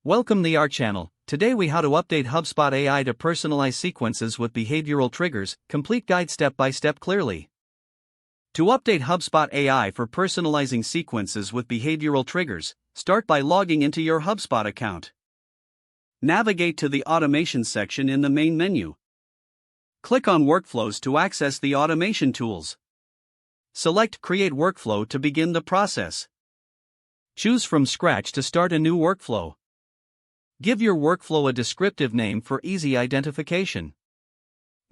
Welcome to our channel. Today we how to update HubSpot AI to personalize sequences with behavioral triggers, complete guide step by step clearly. To update HubSpot AI for personalizing sequences with behavioral triggers, start by logging into your HubSpot account. Navigate to the automation section in the main menu. Click on workflows to access the automation tools. Select create workflow to begin the process. Choose from scratch to start a new workflow. Give your workflow a descriptive name for easy identification.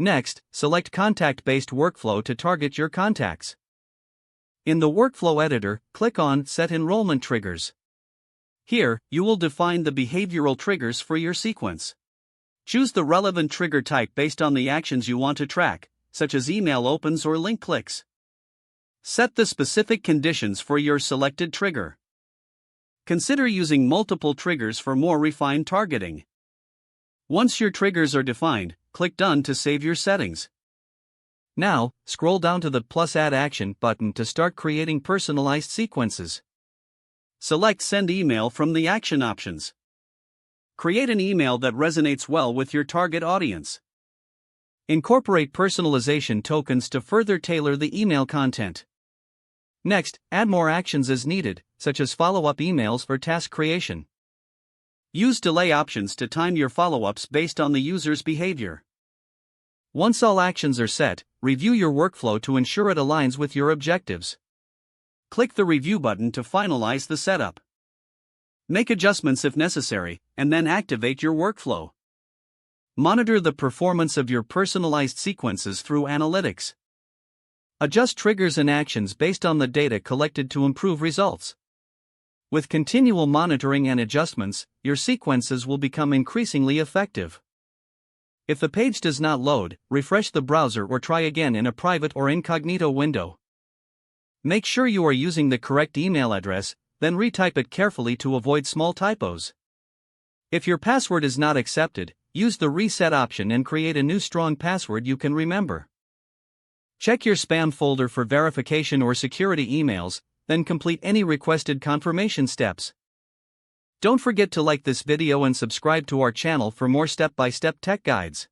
Next, select contact-based workflow to target your contacts. In the workflow editor, click on Set Enrollment Triggers. Here, you will define the behavioral triggers for your sequence. Choose the relevant trigger type based on the actions you want to track, such as email opens or link clicks. Set the specific conditions for your selected trigger. Consider using multiple triggers for more refined targeting. Once your triggers are defined, click Done to save your settings. Now, scroll down to the plus Add Action button to start creating personalized sequences. Select Send Email from the action options. Create an email that resonates well with your target audience. Incorporate personalization tokens to further tailor the email content. Next, add more actions as needed, such as follow-up emails or task creation. Use delay options to time your follow-ups based on the user's behavior. Once all actions are set, review your workflow to ensure it aligns with your objectives. Click the Review button to finalize the setup. Make adjustments if necessary, and then activate your workflow. Monitor the performance of your personalized sequences through analytics. Adjust triggers and actions based on the data collected to improve results. With continual monitoring and adjustments, your sequences will become increasingly effective. If the page does not load, refresh the browser or try again in a private or incognito window. Make sure you are using the correct email address, then retype it carefully to avoid small typos. If your password is not accepted, use the reset option and create a new strong password you can remember. Check your spam folder for verification or security emails, then complete any requested confirmation steps. Don't forget to like this video and subscribe to our channel for more step-by-step tech guides.